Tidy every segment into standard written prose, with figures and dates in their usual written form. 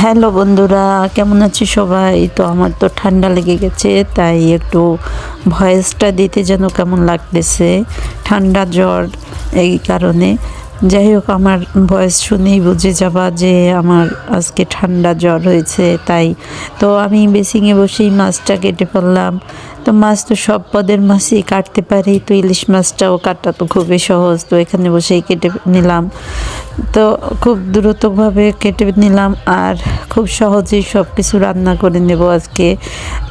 Hello বন্ধুরা, কেমন আছি সবাই? তো আমার তো ঠান্ডা লেগে গেছে, তাই একটু ভয়েসটা দিতে যেন কেমন লাগতেছে, ঠান্ডা জ্বর এই কারণে। যাই হোক, আমার ভয়েস শুনেই বুঝে যাবা যে আমার আজকে ঠান্ডা জ্বর হয়েছে। তাই তো আমি বেসিংয়ে বসেই মাছটা কেটে ফেললাম। তো মাছ তো সব পদের মাছই কাটতে পারি, তো ইলিশ মাছটাও কাটা তো খুবই সহজ। তো এখানে বসেই কেটে নিলাম। তো খুব দ্রুতভাবে কেটে নিলাম আর খুব সহজেই সব কিছু রান্না করে নেব আজকে।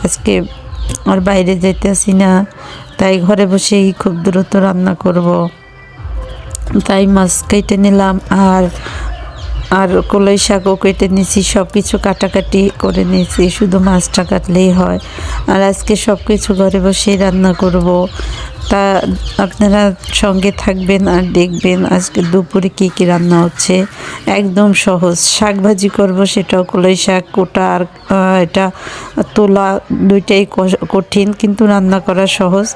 আজকে আর বাইরে যাইতেছি না, তাই ঘরে বসেই খুব দ্রুত রান্না করব। তাই মাছ কেটে নিলাম আর আর কলাই শাকও কেটে নিয়েছি, সব কিছু কাটাকাটি করে নিয়েছি, শুধু মাছটা কাটলেই হয়। আর আজকে সব কিছু ঘরে বসেই রান্না করব। তা আপনারা সঙ্গে থাকবেন আর দেখবেন আজকে দুপুরে কী কী রান্না হচ্ছে। একদম সহজ শাক ভাজি করব, সেটাও কলাই শাক কোটা আর এটা তোলা, দুইটাই কঠিন কিন্তু রান্না করা সহজ।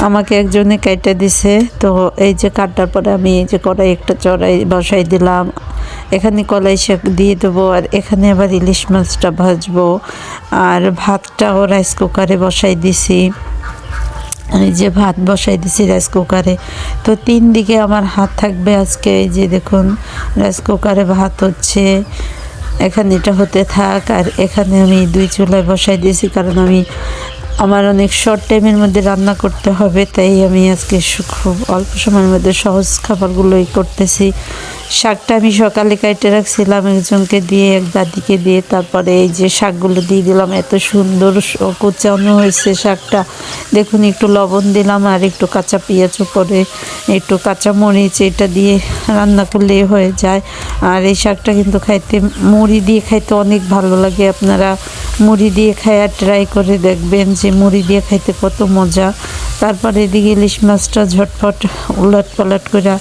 আমাকে একজনে কাইটা দিছে, তো এই যে কাটার পরে আমি এই যে কড়াই একটা চড়াই বসাই দিলাম, এখানে কলাই শাক দিয়ে দেবো আর এখানে আবার ইলিশ মাছটা ভাজবো। আর ভাতটাও রাইস কুকারে বসাই দিছি, এই যে ভাত বসাই দিছি রাইস কুকারে। তো 3 দিকে আমার হাত থাকবে আজকে। এই যে দেখুন, রাইস কুকারে ভাত হচ্ছে, এখানে এটা হতে থাক। আর এখানে আমি 2 চুলায় বসাই দিয়েছি, কারণ আমার অনেক শর্ট টাইমের মধ্যে রান্না করতে হবে, তাই আমি আজকে খুব অল্প সময়ের মধ্যে সহজ খাবারগুলোই করতেছি। শাকটা আমি সকালে কাটে রাখছিলাম একজনকে দিয়ে, এক দাদিকে দিয়ে, তারপরে এই যে শাকগুলো দিয়ে দিলাম। এত সুন্দর কুচানো হয়েছে শাকটা, দেখুন। একটু লবণ দিলাম আর একটু কাঁচা পেঁয়াজ উপরে, একটু কাঁচা মরিচ, এটা দিয়ে রান্না করলে হয়ে যায়। আর এই শাকটা কিন্তু খাইতে মুড়ি দিয়ে খাইতে অনেক ভালো লাগে। আপনারা মুড়ি দিয়ে খাইয়া ট্রাই করে দেখবেন যে মুড়ি দিয়ে খাইতে কত মজা। তারপরে এদিকে ইলিশ মাছটা ঝটফট উলট পালট করে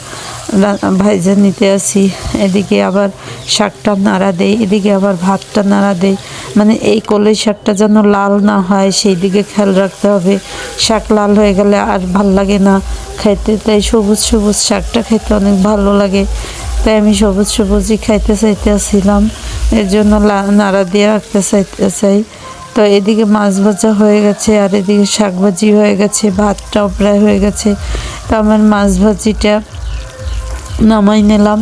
ভাইজা নিতে আসি। এদিকে আবার শাকটা নাড়া দেই, এদিকে আবার ভাতটা নাড়া দেই। মানে এই কলই শাকটা যেন লাল না হয়, সেই দিকে খেয়াল রাখতে হবে। শাক লাল হয়ে গেলে আর ভাল লাগে না খাইতে, তাই সবুজ সবুজ শাকটা খেতে অনেক ভালো লাগে। তাই আমি সবুজ সবুজই খাইতে চাইতেছিলাম, এর জন্য নাড়া দিয়ে রাখতে চাই। তো এদিকে মাছ ভাজা হয়ে গেছে আর এদিকে শাক ভাজি হয়ে গেছে, ভাতটাও প্রায় হয়ে গেছে। তো আমার মাছ ভাজিটা নামাই নিলাম।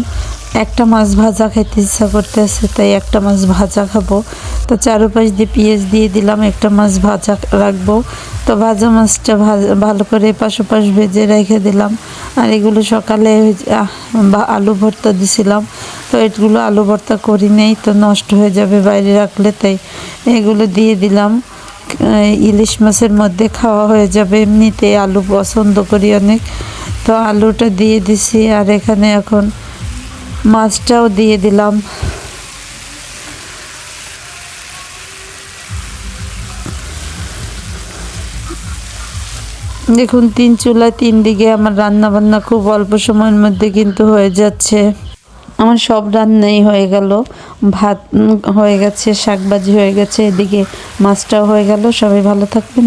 একটা মাছ ভাজা খেতে ইচ্ছা করতেছে, তাই একটা মাছ ভাজা খাবো। তো চারপাশ দিয়ে পেঁয়াজ দিয়ে দিলাম, একটা মাছ ভাজা রাখবো। তো ভাজা মাছটা ভালো করে পাশাপাশ ভেজে রেখে দিলাম। আর এগুলো সকালে আলু ভর্তা দিছিলাম, তো এগুলো আলু ভর্তা করি নেই, তো নষ্ট হয়ে যাবে বাইরে রাখলে, তাই এগুলো দিয়ে দিলাম। ইলিশ মাছের মধ্যে খাওয়া হয়ে যাবে, এমনিতে আলু পছন্দ করি অনেক, তো আলুটা দিয়ে দিছি। আর এখানে এখন মাছটাও দিয়ে দিলাম। দেখুন, 3 চুলায় 3 দিকে আমার রান্না বান্না খুব অল্প সময়ের মধ্যে কিন্তু হয়ে যাচ্ছে। আমার সব রান্নাই হয়ে গেল, ভাত হয়ে গেছে, শাকভাজি হয়ে গেছে, এদিকে মাছটাও হয়ে গেল। সবাই ভালো থাকবেন।